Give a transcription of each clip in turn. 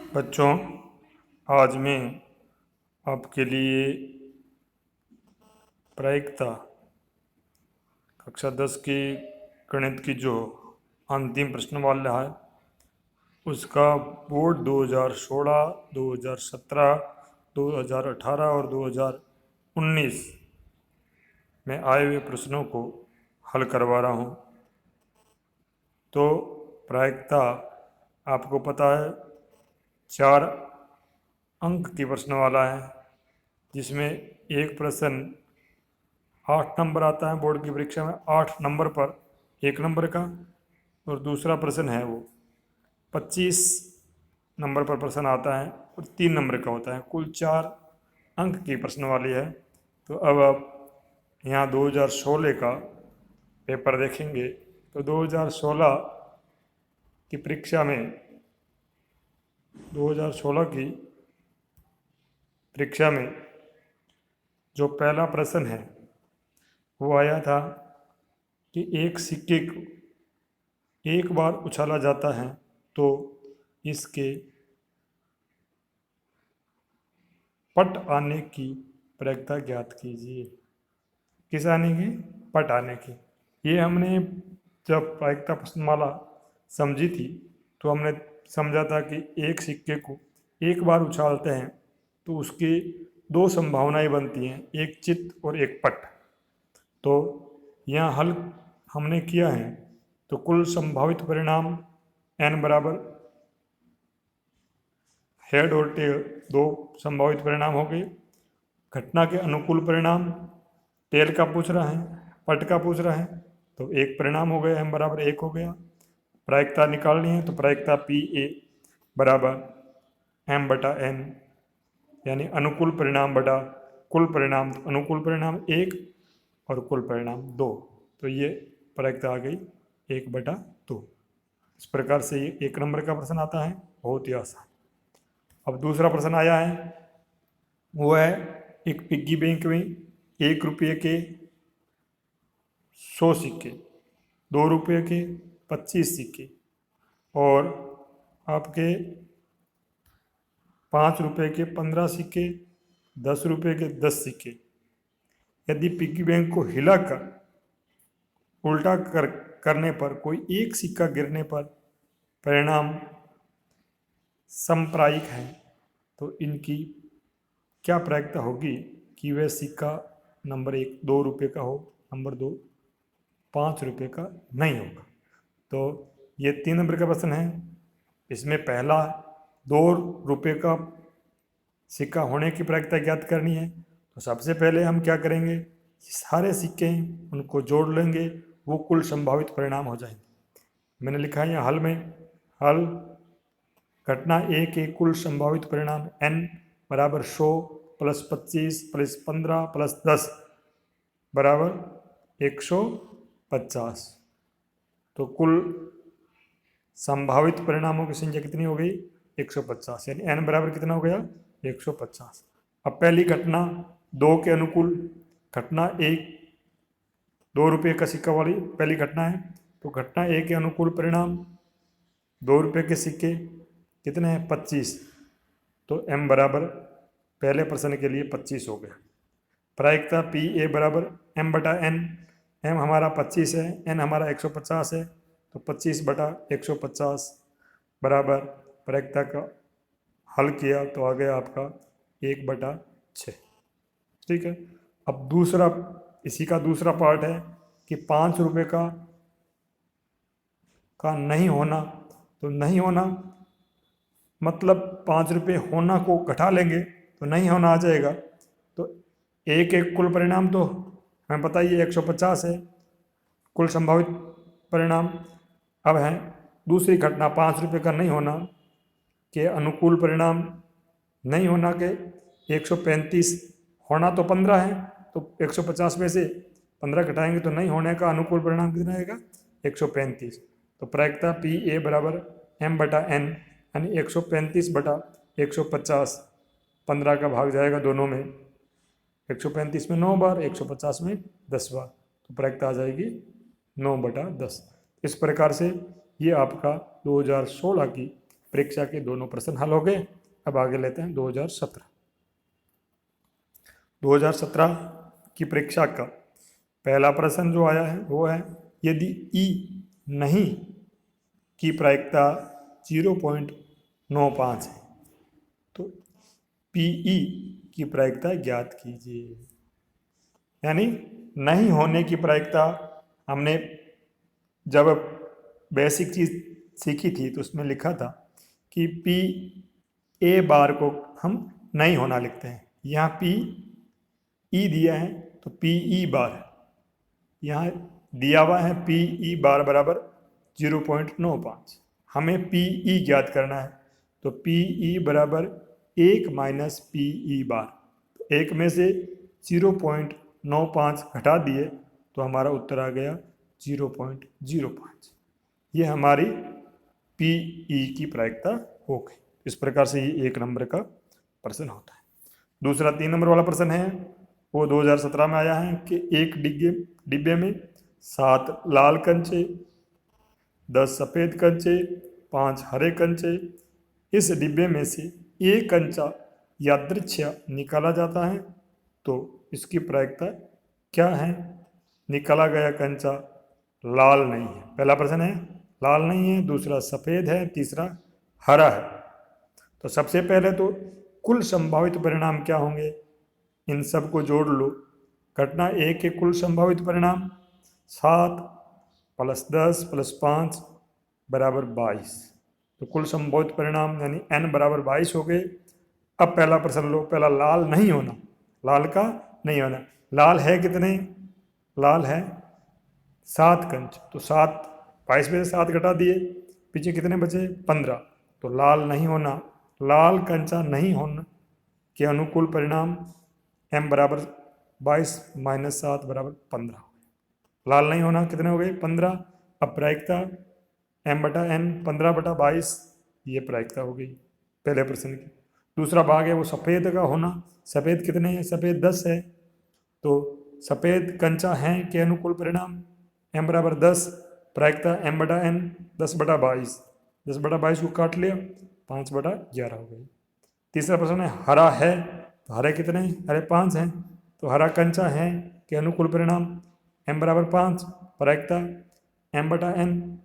बच्चों, आज मैं आपके लिए प्रायिकता कक्षा 10 की गणित की जो अंतिम प्रश्नमाला है उसका बोर्ड 2016, 2017, 2018 और 2019 में आए हुए प्रश्नों को हल करवा रहा हूँ। तो प्रायिकता आपको पता है 4 अंक की प्रश्नमाला है, जिसमें एक प्रश्न 8 नंबर आता है बोर्ड की परीक्षा में, 8 नंबर पर 1 नंबर का, और दूसरा प्रश्न है वो 25 नंबर पर प्रश्न आता है और 3 नंबर का होता है। कुल 4 अंक की प्रश्न वाली है। तो अब आप यहाँ 2016 का पेपर देखेंगे तो 2016 की परीक्षा में 2016 की परीक्षा में जो पहला प्रश्न है वो आया था कि एक सिक्के को एक बार उछाला जाता है तो इसके पट आने की प्रायिकता ज्ञात कीजिए। किस आने की? पट आने की। ये हमने जब प्रायिकता प्रश्नमाला समझी थी तो हमने समझा था कि एक सिक्के को एक बार उछालते हैं तो उसकी 2 संभावनाएं बनती हैं, एक चित और एक पट। तो यहाँ हल हमने किया है तो कुल संभावित परिणाम n बराबर हेड और टेल 2 संभावित परिणाम हो गए। घटना के अनुकूल परिणाम टेल का पूछ रहा है, पट का पूछ रहा है, तो एक परिणाम हो गया, m बराबर 1 हो गया। प्रायिकता निकालनी है तो प्रायिकता पी ए बराबर m/n, यानी अनुकूल परिणाम बटा कुल परिणाम। तो अनुकूल परिणाम 1 और कुल परिणाम 2, तो ये प्रायिकता आ गई 1/2। इस प्रकार से ये 1 नंबर का प्रश्न आता है, बहुत ही आसान। अब दूसरा प्रश्न आया है, वो है एक पिग्गी बैंक में 1 रुपये के 100 सिक्के, 2 रुपये के 25 सिक्के और आपके 5 रुपये के 15 सिक्के, 10 रुपये के 10 सिक्के। यदि पिग्गी बैंक को हिलाकर उल्टा करने पर कोई एक सिक्का गिरने पर परिणाम समप्रायिक है, तो इनकी क्या प्रायिकता होगी कि वह सिक्का नंबर 1 2 रुपये का हो, नंबर 2 5 रुपये का नहीं होगा। तो ये 3 नंबर का प्रश्न है। इसमें पहला 2 रुपये का सिक्का होने की प्रायिकता ज्ञात करनी है। तो सबसे पहले हम क्या करेंगे, सारे सिक्के हैं उनको जोड़ लेंगे, वो कुल संभावित परिणाम हो जाएंगे। मैंने लिखा है यहाँ हल में, हल घटना ए के कुल संभावित परिणाम n बराबर 100 प्लस 25 प्लस 15 प्लस 10 बराबर 150। तो कुल संभावित परिणामों की संख्या कितनी हो गई? 150, यानी n बराबर कितना हो गया? 150। अब पहली घटना 2 के अनुकूल, घटना 1 2 रुपये का सिक्का वाली पहली घटना है, तो घटना ए के अनुकूल परिणाम 2 रुपये के सिक्के कितने हैं? 25। तो m बराबर पहले प्रश्न के लिए 25 हो गया। प्रायिकता पी ए बराबर m/n, m हमारा 25 है, n हमारा 150 है, तो 25/150 बराबर प्रायिकता का हल किया तो आ गया आपका 1/6। ठीक है। अब दूसरा, इसी का दूसरा पार्ट है कि 5 रुपये का नहीं होना। तो नहीं होना मतलब 5 रुपये होना को घटा लेंगे तो नहीं होना आ जाएगा। तो एक कुल परिणाम तो हमें पता ही है 150 है कुल संभावित परिणाम। अब है दूसरी घटना 5 रुपये का नहीं होना के अनुकूल परिणाम। नहीं होना के 135, होना तो 15 है, तो 150 में से 15 घटाएंगे तो नहीं होने का अनुकूल परिणाम कितना आएगा? 135। तो प्रायिकता पी ए बराबर m/n, यानी 135/150, 15 का भाग जाएगा दोनों में, 135 में 9 बार, 150 में 10 बार, तो प्रायिकता आ जाएगी 9/10। इस प्रकार से ये आपका 2016 की परीक्षा के दोनों प्रश्न हल हो गए। अब आगे लेते हैं 2017। 2017 की परीक्षा का पहला प्रश्न जो आया है वो है, यदि ई नहीं की प्रायिकता 0.95 है तो पीई की प्रायिकता ज्ञात कीजिए। यानी नहीं होने की प्रायिकता हमने जब बेसिक चीज सीखी थी तो उसमें लिखा था कि पी ए बार को हम नहीं होना लिखते हैं। यहाँ पी ई दिया है तो पी ई बार है, यहाँ दिया हुआ है पी ई बार बराबर 0.95। हमें पी ई ज्ञात करना है तो पी ई बराबर 1 माइनस पी ई बार। तो एक में से 0.95 घटा दिए तो हमारा उत्तर आ गया 0.05। ये हमारी पी ई की प्रायिकता हो गई। इस प्रकार से ये 1 नंबर का प्रश्न होता है। दूसरा 3 नंबर वाला प्रश्न है वो 2017 में आया है कि एक डिब्बे में 7 लाल कंचे, 10 सफ़ेद कंचे, 5 हरे कंचे। इस डिब्बे में से एक कंचा यादृच्छिक निकाला जाता है तो इसकी प्रायिकता क्या है। निकाला गया कंचा लाल नहीं है, पहला प्रश्न है लाल नहीं है, दूसरा सफ़ेद है, तीसरा हरा है। तो सबसे पहले तो कुल संभावित परिणाम क्या होंगे, इन सब को जोड़ लो। घटना ए के कुल संभावित परिणाम 7 + 10 + 5 बराबर 22। तो कुल संभावित परिणाम यानी n बराबर 22 हो गए। अब पहला प्रश्न लो, पहला लाल नहीं होना, लाल का नहीं होना। लाल है कितने, लाल है 7 कंच, तो 7 22 में से 7 घटा दिए, पीछे कितने बचे 15। तो लाल नहीं होना, लाल कंचा नहीं होना के अनुकूल परिणाम m बराबर 22 - 7 बराबर 15। लाल नहीं होना कितने हो गए 15। अब प्रायिकता m/n 15/22 ये प्रायिकता हो गई पहले प्रश्न की। दूसरा भाग है वो सफ़ेद का होना। सफ़ेद कितने हैं, सफ़ेद 10 है, तो सफ़ेद कंचा है के अनुकूल परिणाम m बराबर 10, प्रायिकता m/n 10/22। 10/22 को काट लिया 5/11 हो गई। तीसरा प्रश्न है हरा है, तो हरे कितने हैं, हरे 5 हैं, तो हरा कंचा है के अनुकूल परिणाम m बराबर 5, प्रायिकता m/n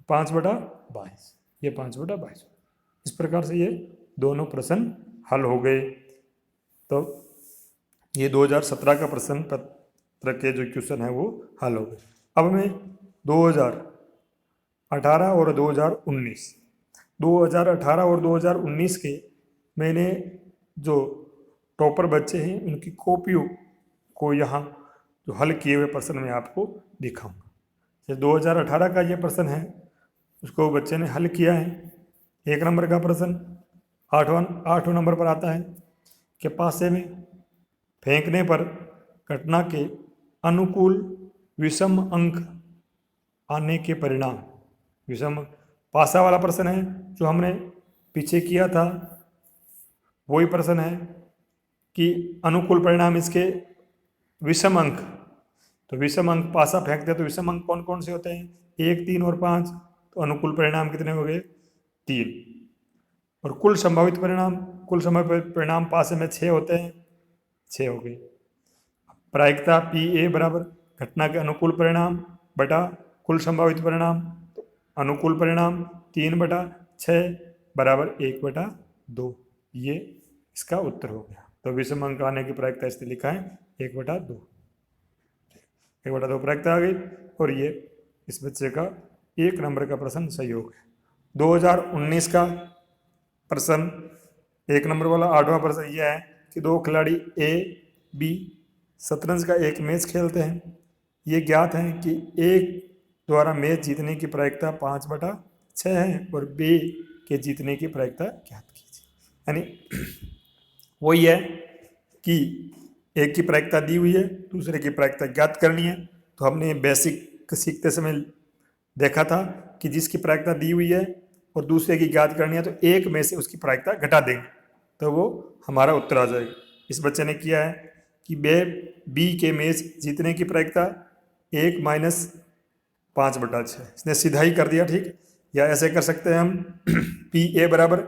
5/22, ये 5/22। इस प्रकार से ये दोनों प्रश्न हल हो गए। तो ये 2017 का प्रश्न पत्र के जो क्वेश्चन है वो हल हो गए। अब मैं 2018 और 2018 और 2019 के मैंने जो टॉपर बच्चे हैं उनकी कॉपियों को यहाँ जो हल किए हुए प्रश्न मैं आपको दिखाऊंगा। 2018 का ये प्रश्न है उसको बच्चे ने हल किया है। 1 नंबर का प्रश्न 8वां नंबर पर आता है कि पासे में फेंकने पर घटना के अनुकूल विषम अंक आने के परिणाम। विषम पासा वाला प्रश्न है जो हमने पीछे किया था, वही प्रश्न है कि अनुकूल परिणाम इसके विषम अंक। तो विषम अंक पासा फेंकते हैं तो विषम अंक कौन कौन से होते हैं, 1, 3 और 5। तो अनुकूल परिणाम कितने हो गए 3। और कुल संभावित परिणाम, कुल संभावित परिणाम पासे में 6 होते हैं, 6 हो गए। प्रायिकता पी ए बराबर घटना के अनुकूल परिणाम बटा कुल संभावित परिणाम। तो अनुकूल परिणाम 3/6 बराबर 1/2, ये इसका उत्तर हो गया। तो विषम अंक आने की प्रायिकता इसने लिखा है 1/2, 1/2 प्रायिकता आ गई। और ये इस बच्चे का 1 नंबर का प्रश्न सही हो गया। 2019 का प्रश्न 1 नंबर वाला 8वां प्रश्न यह है कि 2 खिलाड़ी ए बी शतरंज का एक मैच खेलते हैं। ये ज्ञात है कि एक द्वारा मैच जीतने की प्रायिकता 5/6 है और बी के जीतने की प्रायिकता ज्ञात कीजिए। यानी वही है कि एक की प्रायिकता दी हुई है, दूसरे की प्रायिकता ज्ञात करनी है। तो हमने बेसिक सीखते समय देखा था कि जिसकी प्रायिकता दी हुई है और दूसरे की ज्ञात करनी है तो एक में से उसकी प्रायिकता घटा देंगे तो वो हमारा उत्तर आ जाएगा। इस बच्चे ने किया है कि बी के मैच जीतने की प्रायिकता 1 - 5/6, इसने सीधा ही कर दिया। ठीक, या ऐसे कर सकते हैं हम पी ए बराबर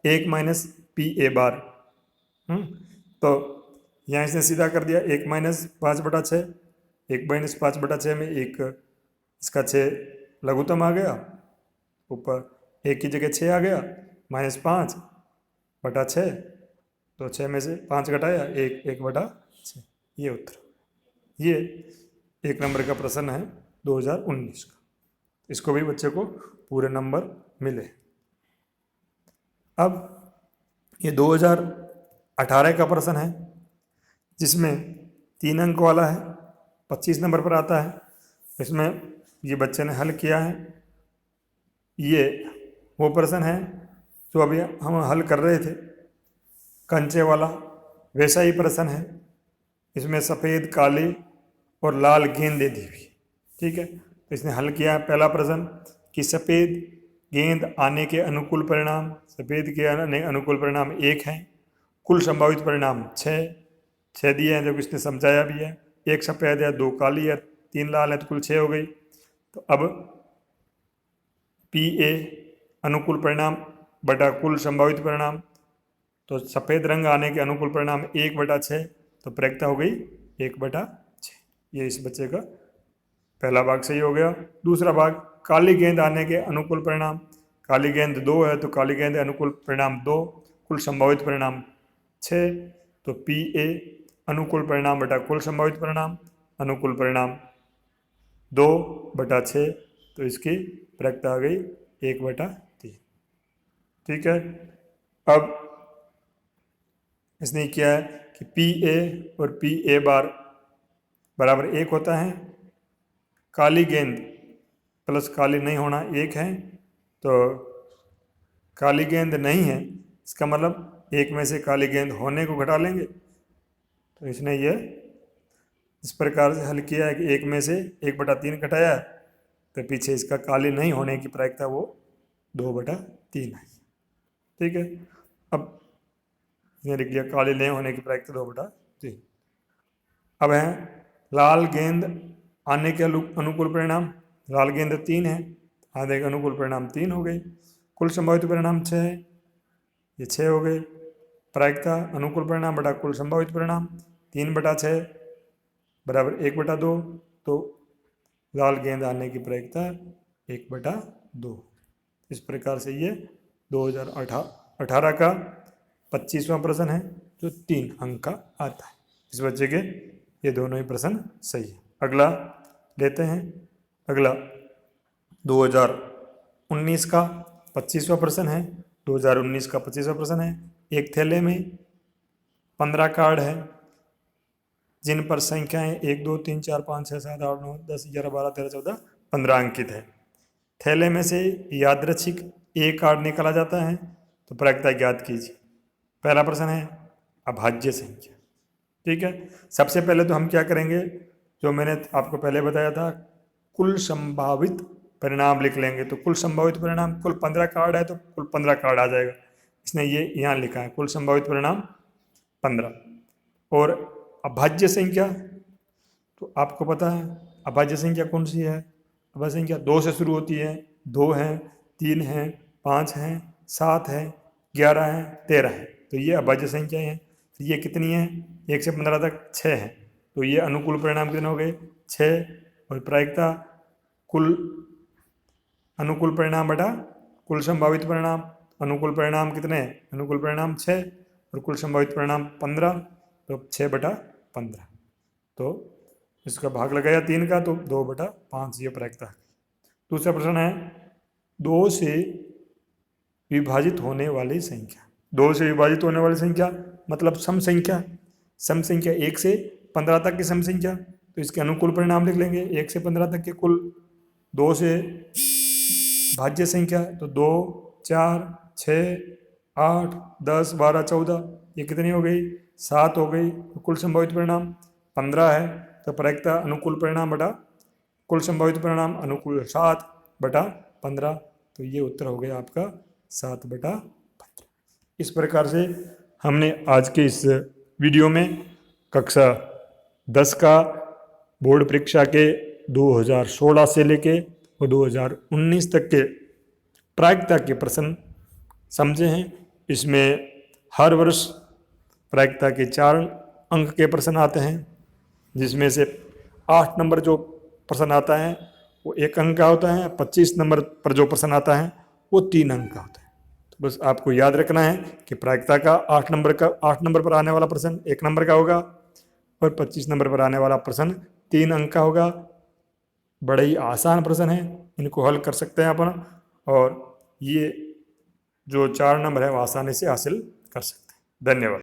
1 माइनस पी ए बार। तो यहाँ इसने सीधा कर दिया 1 माइनस 5/6, 1 माइनस 5/6 में एक इसका 6 लघुत्तम आ गया, ऊपर 1 की जगह 6 आ गया, -5/6, तो 6 में से 5 घटाया 1/6। ये उत्तर, ये 1 नंबर का प्रश्न है 2019 का। इसको भी बच्चे को पूरे नंबर मिले। अब ये 2018 का प्रश्न है जिसमें 3 अंक वाला है, 25 नंबर पर आता है। इसमें ये बच्चे ने हल किया है। ये वो प्रश्न है जो अभी हम हल कर रहे थे, कंचे वाला, वैसा ही प्रश्न है। इसमें सफ़ेद, काली और लाल गेंदें दी हुई, ठीक है। तो इसने हल किया पहला प्रश्न कि सफ़ेद गेंद आने के अनुकूल परिणाम, सफ़ेद के आने अनुकूल परिणाम 1 हैं, कुल संभावित परिणाम 6 दिए हैं, जो कि इसने समझाया भी है। 1 सफ़ेद है, 2 काली है, 3 लाल है, तो कुल 6 हो गई। तो अब पी ए अनुकूल परिणाम बटा कुल संभावित परिणाम, तो सफ़ेद रंग आने के अनुकूल परिणाम 1/6, तो प्रायिकता हो गई 1/6। ये इस बच्चे का पहला भाग सही हो गया। दूसरा भाग, काली गेंद आने के अनुकूल परिणाम, काली गेंद 2 है, तो काली गेंद अनुकूल परिणाम 2, कुल संभावित परिणाम 6, तो पी ए अनुकूल परिणाम बटा कुल संभावित परिणाम, अनुकूल परिणाम 2/6, तो इसकी प्रायिकता आ गई 1/3, ठीक है। अब इसने किया है कि पी ए और पी ए बार बराबर 1 होता है, काली गेंद प्लस काली नहीं होना 1 है, तो काली गेंद नहीं है, इसका मतलब 1 में से काली गेंद होने को घटा लेंगे। तो इसने ये इस प्रकार से हल किया है कि 1 में से 1/3 घटाया, तो पीछे इसका काली नहीं होने की प्रायिकता वो 2/3 है, ठीक है। अब इसने लिख लिया काली नहीं होने की प्रायिकता 2/3। अब है लाल गेंद आने के अनुकूल परिणाम, लाल गेंद 3 है, आने के अनुकूल परिणाम 3 हो गई, कुल संभावित परिणाम 6 है, ये 6 हो गए। प्रायिकता अनुकूल परिणाम बटा कुल संभावित परिणाम 3/6 बराबर 1/2, तो लाल गेंद आने की प्रायिकता 1/2। इस प्रकार से ये 2018 का 25वां प्रश्न है जो 3 अंक का आता है। इस बच्चे के ये दोनों ही प्रश्न सही है। अगला लेते हैं। अगला 2019 का 25वां प्रश्न है। 2019 का 25वां प्रश्न है। एक थैले में 15 कार्ड है जिन पर संख्याएं 1 2 3 4 5 6 7 8 9 10 11 12 13 14 15 अंकित है। थैले में से यादृच्छिक एक कार्ड निकाला जाता है, तो प्रायिकता ज्ञात कीजिए। पहला प्रश्न है अभाज्य संख्या, ठीक है। सबसे पहले तो हम क्या करेंगे, जो मैंने आपको पहले बताया था, कुल संभावित परिणाम लिख लेंगे। तो कुल संभावित परिणाम, कुल 15 कार्ड है तो कुल 15 कार्ड आ जाएगा। इसने ये यहाँ लिखा है कुल संभावित परिणाम 15। और अभाज्य संख्या, तो आपको पता है अभाज्य संख्या कौन सी है। अभाज्य संख्या 2 से शुरू होती है। 2 है, 3 है, 5 है, 7 है, 11 है, 13 है, तो ये अभाज्य संख्या है। ये कितनी है, 1 से 15 तक 6 है, तो ये अनुकूल परिणाम कितने हो गए 6। और प्रायिकता कुल अनुकूल परिणाम बटा कुल संभावित परिणाम, अनुकूल परिणाम कितने, अनुकूल परिणाम 6 और कुल संभावित परिणाम 15, तो 6/15। तो इसका भाग लगाया 3 का, तो 2/5 ये प्रायिकता है। दूसरा प्रश्न है 2 से विभाजित होने वाली संख्या। 2 से विभाजित होने वाली संख्या मतलब सम संख्या। सम संख्या 1 से 15 तक की सम संख्या, तो इसके अनुकूल परिणाम लिख लेंगे। 1 से 15 तक के कुल 2 से भाज्य संख्या, तो 2 4 6 8 10 12 14, ये कितनी हो गई 7 हो गई। तो कुल संभावित परिणाम 15 है, तो प्रायिकता अनुकूल परिणाम बटा कुल संभावित परिणाम अनुकूल 7/15, तो ये उत्तर हो गया आपका 7/15। इस प्रकार से हमने आज के इस वीडियो में कक्षा 10 का बोर्ड परीक्षा के 2016 से लेके और 2019 तक के प्रायिकता के प्रश्न समझे हैं। इसमें हर वर्ष प्रायिकता के 4 अंक के प्रश्न आते हैं, जिसमें से 8 नंबर जो प्रश्न आता है वो 1 अंक का होता है, 25 नंबर पर जो प्रश्न आता है वो 3 अंक का होता है। तो बस आपको याद रखना है कि प्रायिकता का 8 नंबर पर आने वाला प्रश्न 1 नंबर का होगा और 25 नंबर पर आने वाला प्रश्न 3 अंक का होगा। बड़े ही आसान प्रश्न है, इनको हल कर सकते हैं अपन, और ये जो 4 नंबर है वो आसानी से हासिल कर सकते हैं। धन्यवाद।